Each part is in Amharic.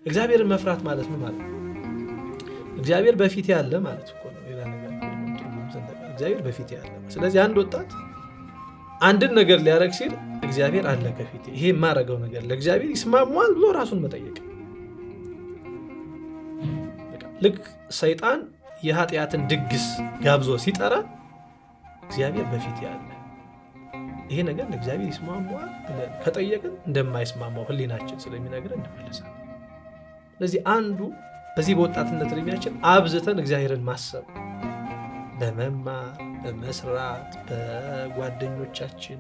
እግዚአብሔርን መፍራት ማለት ምን ማለት ነው? እግዚአብሔር በፊት ያለ ማለት እኮ ነው። ሌላ ነገር እግዚአብሔር በፊት ያለ። ስለዚህ አንድ ወጣት አንድን ነገር ሊያደርግ ሲል እግዚአብሔር አለ ከፊቴ፣ ይሄ የማደርገው ነገር ለእግዚአብሔር ይስማማል ብሎ ራሱን መጠየቅ። ልክ ሰይጣን የኃጢአትን ድግስ ጋብዞ ሲጠራ እግዚአብሔር በፊት ያለ፣ ይሄ ነገር ለእግዚአብሔር ይስማማል ብለን ከጠየቅን እንደማይስማማው ህሊናችን ስለሚነግረን እንመለሳለን። ስለዚህ አንዱ በዚህ በወጣትነት እድሜያችን አብዝተን እግዚአብሔርን ማሰብ፣ በመማር በመስራት በጓደኞቻችን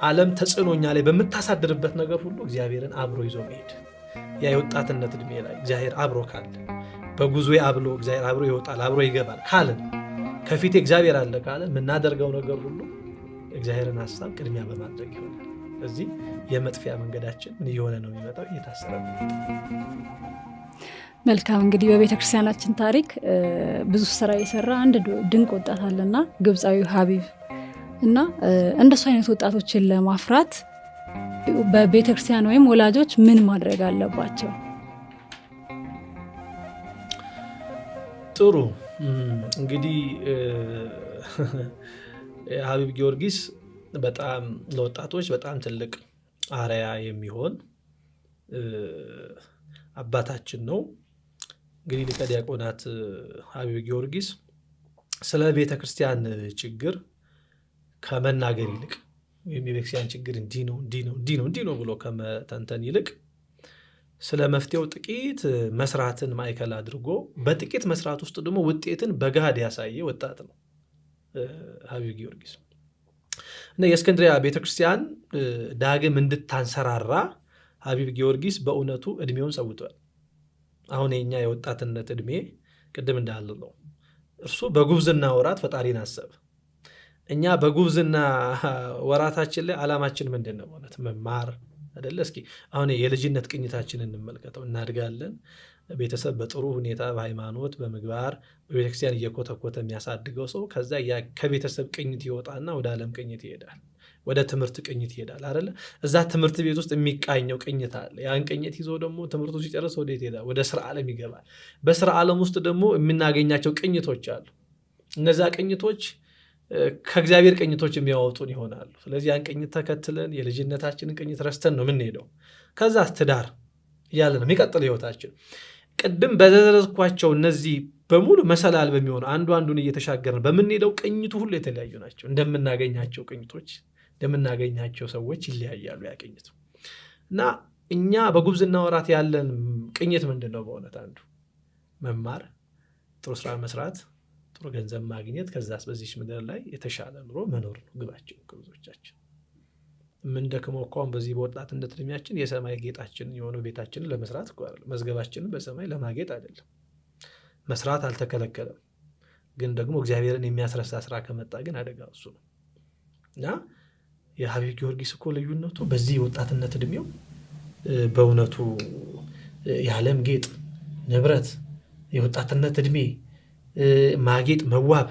ዓለም ተጽዕኖኛ ላይ በምታሳድርበት ነገር ሁሉ እግዚአብሔርን አብሮ ይዞ መሄድ። ያ የወጣትነት እድሜ ላይ እግዚአብሔር አብሮ ካለ በጉዞ አብሎ እግዚአብሔር አብሮ ይወጣል አብሮ ይገባል ካለን ከፊት እግዚአብሔር አለ ካለ የምናደርገው ነገር ሁሉ እግዚአብሔርን ሐሳብ ቅድሚያ በማድረግ ይሆናል። ስለዚህ የመጥፊያ መንገዳችን ምን እየሆነ ነው የሚመጣው? እየታሰረ ነው። መልካም። እንግዲህ በቤተ ክርስቲያናችን ታሪክ ብዙ ስራ የሰራ አንድ ድንቅ ወጣት አለና ግብፃዊ ሀቢብ እና እንደሱ አይነት ወጣቶችን ለማፍራት በቤተ ክርስቲያን ወይም ወላጆች ምን ማድረግ አለባቸው? ጥሩ እንግዲህ ሀቢብ ጊዮርጊስ በጣም ለወጣቶች በጣም ትልቅ አርአያ የሚሆን አባታችን ነው። እንግዲህ ሊቀ ዲያቆናት ሀቢብ ጊዮርጊስ ስለ ቤተ ክርስቲያን ችግር ከመናገር ይልቅ ወይም የቤተክርስቲያን ችግር እንዲህ ነው ብሎ ከመተንተን ይልቅ ስለ መፍትሄው ጥቂት መስራትን ማዕከል አድርጎ በጥቂት መስራት ውስጥ ደግሞ ውጤትን በገሃድ ያሳየ ወጣት ነው ሀቢብ ጊዮርጊስ። እና የእስክንድሪያ ቤተክርስቲያን ዳግም እንድታንሰራራ ሀቢብ ጊዮርጊስ በእውነቱ እድሜውን ሰውቷል። አሁን የኛ የወጣትነት እድሜ ቅድም እንዳለው ነው። እርሱ በጉብዝና ወራት ፈጣሪን አሰብ። እኛ በጉብዝና ወራታችን ላይ ዓላማችን ምንድን ነው? ማለት መማር አይደለ? እስኪ አሁን የልጅነት ቅኝታችንን እንመልከተው። እናድጋለን። ቤተሰብ በጥሩ ሁኔታ በሃይማኖት በምግባር በቤተክርስቲያን እየኮተኮተ የሚያሳድገው ሰው ከዛ ከቤተሰብ ቅኝት ይወጣና ወደ ዓለም ቅኝት ይሄዳል፣ ወደ ትምህርት ቅኝት ይሄዳል አይደለ? እዛ ትምህርት ቤት ውስጥ የሚቃኘው ቅኝት አለ። ያን ቅኝት ይዞ ደግሞ ትምህርቱ ሲጨርስ ወዴት ይሄዳል? ወደ ስራ ዓለም ይገባል። በስራ ዓለም ውስጥ ደግሞ የምናገኛቸው ቅኝቶች አሉ። እነዛ ቅኝቶች ከእግዚአብሔር ቅኝቶች የሚያወጡን ይሆናሉ። ስለዚህ ያን ቅኝት ተከትለን የልጅነታችንን ቅኝት ረስተን ነው የምንሄደው። ከዛ ትዳር እያለ ነው የሚቀጥል ህይወታችን። ቅድም በዘረዝኳቸው እነዚህ በሙሉ መሰላል በሚሆኑ አንዱን እየተሻገርን በምንሄደው ቅኝቱ ሁሉ የተለያዩ ናቸው። እንደምናገኛቸው ቅኝቶች እንደምናገኛቸው ሰዎች ይለያያሉ። ያ ቅኝቱ እና እኛ በጉብዝና ወራት ያለን ቅኝት ምንድን ነው? በእውነት አንዱ መማር፣ ጥሩ ስራ መስራት፣ ጥሩ ገንዘብ ማግኘት፣ ከዛስ በዚህ ምድር ላይ የተሻለ ኑሮ መኖር ነው ግባችን። ብዙዎቻችን የምንደክመው እኮ በዚህ በወጣትነት እድሜያችን የሰማይ ጌጣችንን የሆነው ቤታችንን ለመስራት እኮ አይደለም። መዝገባችንን በሰማይ ለማጌጥ አይደለም። መስራት አልተከለከለም፣ ግን ደግሞ እግዚአብሔርን የሚያስረሳ ስራ ከመጣ ግን አደጋ እሱ ነው። እና የሀቢብ ጊዮርጊስ እኮ ልዩነቱ በዚህ የወጣትነት እድሜው በእውነቱ የዓለም ጌጥ ንብረት፣ የወጣትነት እድሜ ማጌጥ መዋብ፣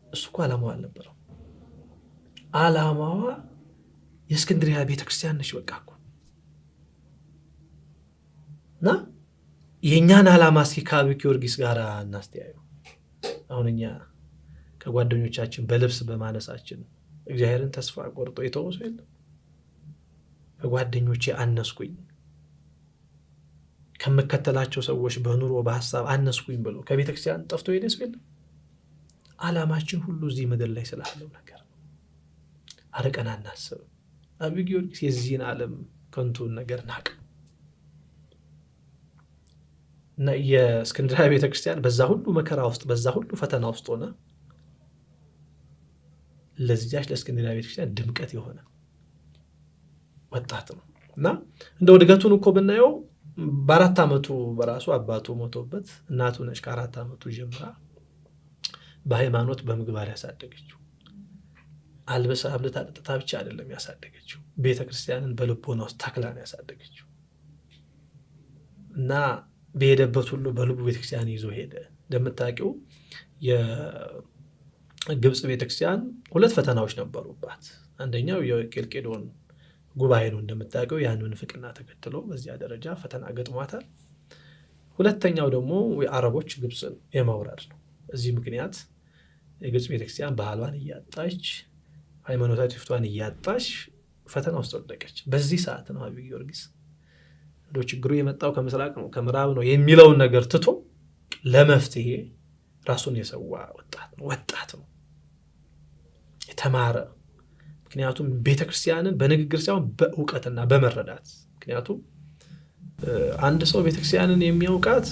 እሱ እኮ ዓላማዋ አልነበረው። ዓላማዋ የእስክንድሪያ ቤተክርስቲያን ነች። በቃ እኮ እና የእኛን ዓላማ እስኪ ከሀቢብ ጊዮርጊስ ጋር እናስተያዩ። አሁን እኛ ከጓደኞቻችን በልብስ በማነሳችን እግዚአብሔርን ተስፋ ቆርጦ የተወው ሰው የለም። ከጓደኞቼ አነስኩኝ፣ ከምከተላቸው ሰዎች በኑሮ በሀሳብ አነስኩኝ ብሎ ከቤተክርስቲያን ጠፍቶ ሄደ ሰው የለም። ዓላማችን ሁሉ እዚህ ምድር ላይ ስላለው ነገር አርቀን አናስብም። ሀቢብ ጊዮርጊስ የዚህን ዓለም ከንቱን ነገር ናቅ እና የእስክንድርያ ቤተክርስቲያን በዛ ሁሉ መከራ ውስጥ በዛ ሁሉ ፈተና ውስጥ ሆነ ለዚያች ለእስክንድርያ ቤተክርስቲያን ድምቀት የሆነ ወጣት ነው። እና እንደው እድገቱን እኮ ብናየው በ4 ዓመቱ በራሱ አባቱ ሞቶበት እናቱ ነች ከ4 ዓመቱ ጀምራ በሃይማኖት በምግባር ያሳደገችው። አልበሳ አብልታ ጠጥታ ብቻ አይደለም ያሳደገችው፣ ቤተክርስቲያንን በልቦና ውስጥ ተክላ ነው ያሳደገችው። እና በሄደበት ሁሉ በልቡ ቤተክርስቲያን ይዞ ሄደ። እንደምታውቂው የግብፅ ቤተክርስቲያን 2 ፈተናዎች ነበሩባት። አንደኛው የኬልቄዶን ጉባኤ ነው። እንደምታውቀው ያን ምንፍቅና ተከትሎ በዚያ ደረጃ ፈተና ገጥሟታል። ሁለተኛው ደግሞ የአረቦች ግብፅን የመውረድ ነው። በዚህ ምክንያት የግብፅ ቤተክርስቲያን ባህሏን እያጣች ሃይማኖታዊ ትውፊቷን እያጣች ፈተና ውስጥ ወደቀች። በዚህ ሰዓት ነው አቢይ ጊዮርጊስ እንደው ችግሩ የመጣው ከምስራቅ ነው ከምዕራብ ነው የሚለውን ነገር ትቶ ለመፍትሄ ራሱን የሰዋ ወጣት ነው የተማረ። ምክንያቱም ቤተክርስቲያንን በንግግር ሳይሆን በእውቀትና በመረዳት። ምክንያቱም አንድ ሰው ቤተክርስቲያንን የሚያውቃት